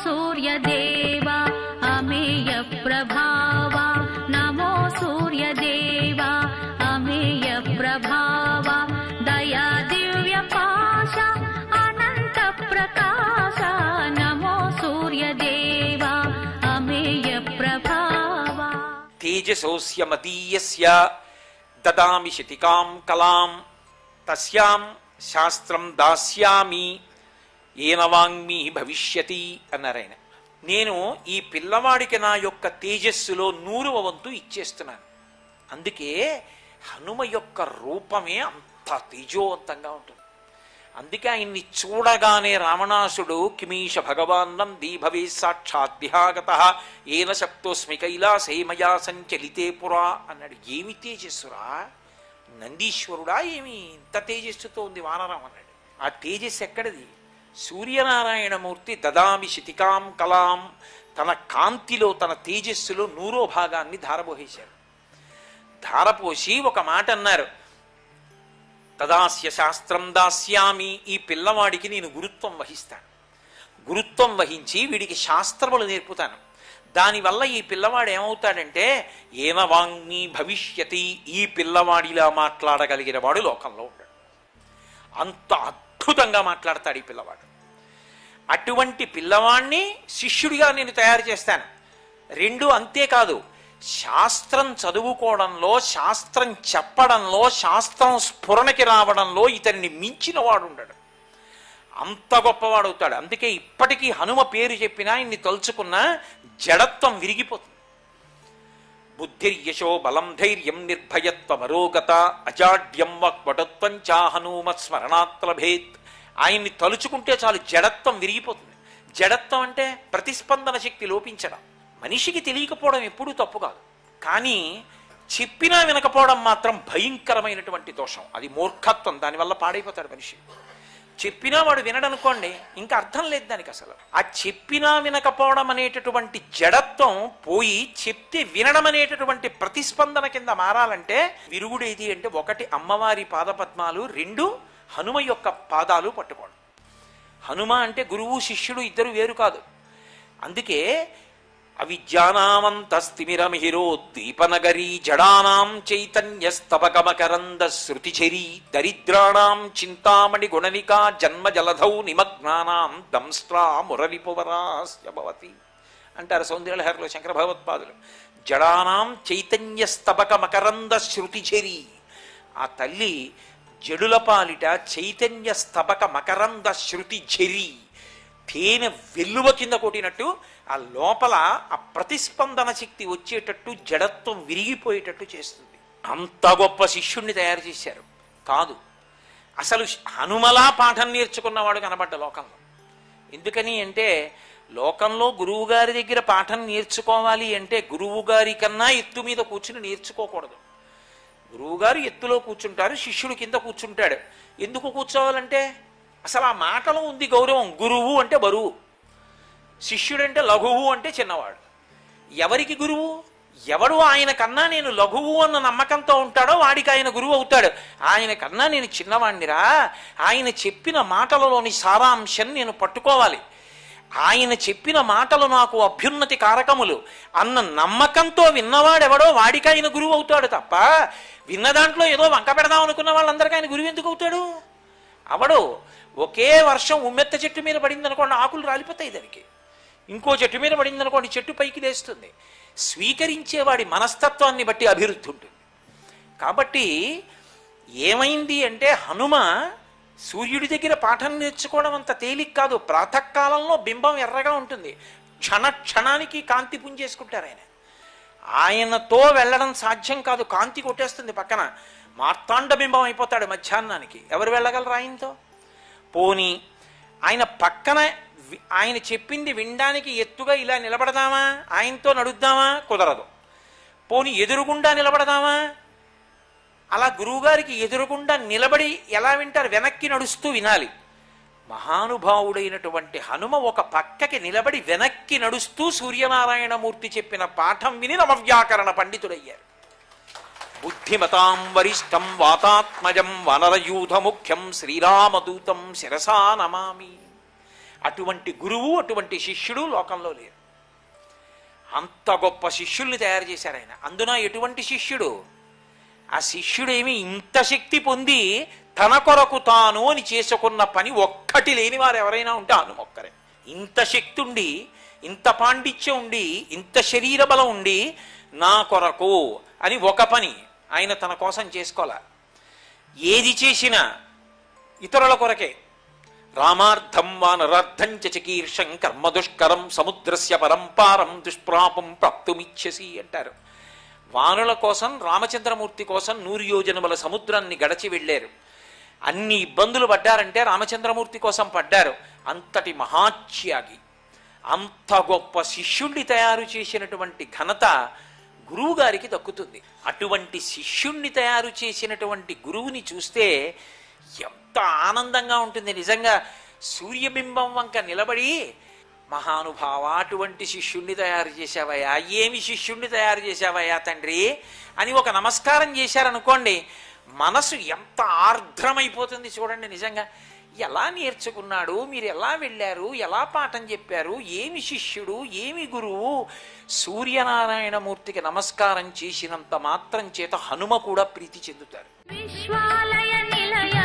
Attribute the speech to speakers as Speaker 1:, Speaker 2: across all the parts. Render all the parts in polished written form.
Speaker 1: सूर्यदेव अमेय प्रभाव नमो सूर्यदेव अमेय प्रभाव दया दिव्य पाश अनंत प्रकाश नमो सूर्यदेव अमेय प्रभाव
Speaker 2: तेजसोऽस्य मदीयस्य ददामि शितिकां कलां तस्यां శాస్త్రం దాస్యామి ఏన వాంగ్మి భవిష్యతి అన్నారాయన. నేను ఈ పిల్లవాడికి నా యొక్క తేజస్సులో 100వ వంతు ఇచ్చేస్తున్నాను. అందుకే హనుమ యొక్క రూపమే అంత తేజోవంతంగా ఉంటుంది. అందుకే ఆయన్ని చూడగానే రావణాసుడు కిమీష భగవాన్నం దీభవే సాక్షాత్ దిహాగత ఏన శక్తోస్మి కైలాసే మయా సంచలితే పురా అన్నాడు. ఏమి తేజస్సురా, నందీశ్వరుడా ఏమి ఇంత తేజస్సుతో ఉంది వానరం అన్నాడు. ఆ తేజస్సు ఎక్కడిది? సూర్యనారాయణమూర్తి దదామి శితికాం కలాం, తన కాంతిలో తన తేజస్సులో 100వ భాగాన్ని ధారపోసేశారు. ధారపోసి ఒక మాట అన్నారు, తదాస్య శాస్త్రం దాస్యామి, ఈ పిల్లవాడికి నేను గురుత్వం వహిస్తాను. గురుత్వం వహించి వీడికి శాస్త్రములు నేర్పుతాను. దానివల్ల ఈ పిల్లవాడు ఏమవుతాడంటే ఏన వాంగ్మి భవిష్యతి, ఈ పిల్లవాడిలా మాట్లాడగలిగిన వాడు లోకంలో ఉంటాడు. అంత అద్భుతంగా మాట్లాడతాడు ఈ పిల్లవాడు. అటువంటి పిల్లవాడిని శిష్యుడిగా నేను తయారు చేస్తాను. 2 అంతేకాదు, శాస్త్రం చదువుకోవడంలో, శాస్త్రం చెప్పడంలో, శాస్త్రం స్ఫురణకి రావడంలో ఇతన్ని మించిన వాడు ఉండడు. అంత గొప్పవాడవుతాడు. అందుకే ఇప్పటికీ హనుమ పేరు చెప్పినా ఇన్ని తలుచుకున్నా జడత్వం విరిగిపోతుంది. బుద్ధిర్యశో బలం ధైర్యం నిర్భయత్వమరోగత అజాడ్యం వక్వటత్వం చా హనుమత్ స్మరణాత్ లభేత్. ఆయన్ని తలుచుకుంటే చాలు జడత్వం విరిగిపోతుంది. జడత్వం అంటే ప్రతిస్పందన శక్తి లోపించడం. మనిషికి తెలియకపోవడం ఎప్పుడూ తప్పు కాదు, కానీ చెప్పినా వినకపోవడం మాత్రం భయంకరమైనటువంటి దోషం. అది మూర్ఖత్వం. దానివల్ల పాడైపోతాడు మనిషి. చెప్పినా వాడు వినడనుకోండి, ఇంకా అర్థం లేదు దానికి. అసలు ఆ చెప్పినా వినకపోవడం అనేటటువంటి జడత్వం పోయి చెప్తే వినడం అనేటటువంటి ప్రతిస్పందన కింద మారాలంటే విరుగుడేది అంటే 1 అమ్మవారి పాదపద్మాలు, 2 హనుమ యొక్క పాదాలు పట్టుకోవడం. హనుమ అంటే గురువు శిష్యుడు ఇద్దరు వేరు కాదు. అందుకే అవిద్యానామంతస్తిమిరమిహిరోద్దీపనగరీ జడానాం చైతన్యస్తవకమకరంద శృతిచరీ దరిద్రాణాం చింతామణి గుణనికా జన్మ జలధౌ నిమగ్నానాం దంస్ట్రా మురరిపువరాస్య భవతి అంటారు సౌందర్యలహరిలో శంకర భగవత్పాదులు. జడానాం చైతన్యస్తబకమకరంద శృతిచరీ, ఆ తల్లి జడుల పాలిట చైతన్య స్తబక మకరంద శృతి ఝరి, తేనె వెల్లువ కింద కొట్టినట్టు ఆ లోపల ఆ ప్రతిస్పందన శక్తి వచ్చేటట్టు జడత్వం విరిగిపోయేటట్టు చేస్తుంది. అంత గొప్ప శిష్యుణ్ణి తయారు చేశారు. కాదు, అసలు హనుమలా పాఠం నేర్చుకున్నవాడు కనబడ్డ లోకంలో. ఎందుకని అంటే లోకంలో గురువుగారి దగ్గర పాఠం నేర్చుకోవాలి అంటే గురువుగారి కన్నా ఎత్తు మీద కూర్చుని నేర్చుకోకూడదు. గురువుగారు ఎత్తులో కూర్చుంటారు, శిష్యుడు కింద కూర్చుంటాడు. ఎందుకు కూర్చోవాలంటే అసలు ఆ మాటలో ఉంది గౌరవం. గురువు అంటే బరువు, శిష్యుడంటే లఘువు అంటే చిన్నవాడు. ఎవరికి గురువు? ఎవడు ఆయన కన్నా నేను లఘువు అన్న నమ్మకంతో ఉంటాడో వాడికి ఆయన గురువు అవుతాడు. ఆయన కన్నా నేను చిన్నవాణ్ణిరా, ఆయన చెప్పిన మాటలలోని సారాంశం నేను పట్టుకోవాలి, ఆయన చెప్పిన మాటలు నాకు అభ్యున్నతి కారకములు అన్న నమ్మకంతో విన్నవాడెవడో వాడికి ఆయన గురువు అవుతాడు తప్ప విన్న దాంట్లో ఏదో వంక పెడదాం అనుకున్న వాళ్ళందరికీ ఆయన గురువు ఎందుకు అవుతాడు? అవడు. ఒకే వర్షం ఉమ్మెత్త చెట్టు మీద పడింది అనుకోండి, ఆకులు రాలిపోతాయి దానికి. ఇంకో చెట్టు మీద పడింది అనుకోండి, చెట్టు పైకి లేస్తుంది. స్వీకరించేవాడి మనస్తత్వాన్ని బట్టి అభివృద్ధి ఉంటుంది. కాబట్టి ఏమైంది అంటే హనుమ సూర్యుడి దగ్గర పాఠం నేర్చుకోవడం అంత తేలిక కాదు. ప్రాతకాలంలో బింబం ఎర్రగా ఉంటుంది, క్షణ క్షణానికి కాంతి పుంజేసుకుంటారు ఆయన. ఆయనతో వెళ్ళడం సాధ్యం కాదు, కాంతి కొట్టేస్తుంది పక్కన. మార్తాండ బింబం అయిపోతాడు మధ్యాహ్నానికి. ఎవరు వెళ్ళగలరు ఆయనతో? పోనీ ఆయన పక్కన ఆయన చెప్పింది వినడానికి ఎత్తుగా ఇలా నిలబడదామా, ఆయనతో నడుద్దామా? కుదరదు. పోనీ ఎదురుగుండా నిలబడదామా? అలా గురువుగారికి ఎదురుగుండా నిలబడి ఎలా వింటారు? వెనక్కి నడుస్తూ వినాలి. మహానుభావుడైనటువంటి హనుమ ఒక పక్కకి నిలబడి వెనక్కి నడుస్తూ సూర్యనారాయణమూర్తి చెప్పిన పాఠం విని నవవ్యాకరణ పండితుడయ్యారు. బుద్ధిమతాం వరిష్టం వాతాత్మజం వనరయూధ ముఖ్యం శ్రీరామదూతం శిరసా నమామి. అటువంటి గురువు అటువంటి శిష్యుడు లోకంలో లేరు. అంత గొప్ప శిష్యుల్ని తయారు చేశారు ఆయన. అందున ఎటువంటి శిష్యుడు? ఆ శిష్యుడేమి ఇంత శక్తి పొంది తన కొరకు తాను అని చేసుకున్న పని ఒక్కటి లేని వారు ఎవరైనా ఉంటే హనుమొక్కరే. ఇంత శక్తి ఉండి, ఇంత పాండిత్యం ఉండి, ఇంత శరీర బలం ఉండి నా కొరకు అని ఒక పని ఆయన తన కోసం చేసుకోలే. ఏది చేసినా ఇతరుల కొరకే. రామార్థం వానరార్థం చకీర్షం కర్మ దుష్కరం సముద్రస్య పరంపారం దుష్ప్రాపం ప్రాప్తుమిచ్చసి అంటారు. వానుల కోసం, రామచంద్రమూర్తి కోసం 100 యోజనముల సముద్రాన్ని గడచి వెళ్ళారు. అన్ని ఇబ్బందులు పడ్డారంటే రామచంద్రమూర్తి కోసం పడ్డారు. అంతటి మహాత్యాగి, అంత గొప్ప శిష్యుణ్ణి తయారు చేసినటువంటి ఘనత గురువు గారికి దక్కుతుంది. అటువంటి శిష్యుణ్ణి తయారు చేసినటువంటి గురువుని చూస్తే ఎంత ఆనందంగా ఉంటుంది. నిజంగా సూర్యబింబం వంక నిలబడి, మహానుభావ అటువంటి శిష్యుణ్ణి తయారు చేశావయ్యా, ఏమి శిష్యుణ్ణి తయారు చేశావయ్యా తండ్రి అని ఒక నమస్కారం చేశారనుకోండి, మనసు ఎంత ఆర్ద్రమైపోతుంది చూడండి. నిజంగా ఎలా నేర్చుకున్నాడు, మీరు ఎలా వెళ్ళారు, ఎలా పాఠం చెప్పారు, ఏమి శిష్యుడు, ఏమి గురువు. సూర్యనారాయణమూర్తికి నమస్కారం చేసినంత మాత్రం చేత హనుమ కూడా ప్రీతి చెందుతారు.
Speaker 1: విశ్వాలయ నిలయ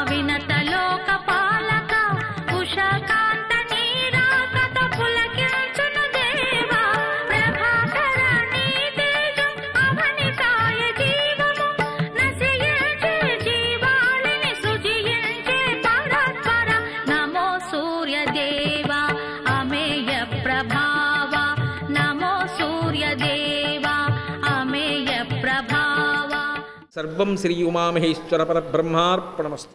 Speaker 1: వినత లోక పాలక ఉషకాంత నీరాకత పులకించును దేవా ప్రభాకర నీ తేజం అవనికాయ జీవము నశయించే జీవాళిని సుజియించే పరస్పర నమో సూర్యదేవా అమేయ ప్రభావ నమో సూర్యదేవా అమేయ ప్రభావ.
Speaker 3: సర్వం శ్రీ ఉమామహేశ్వర పరబ్రహ్మార్పణమస్తు.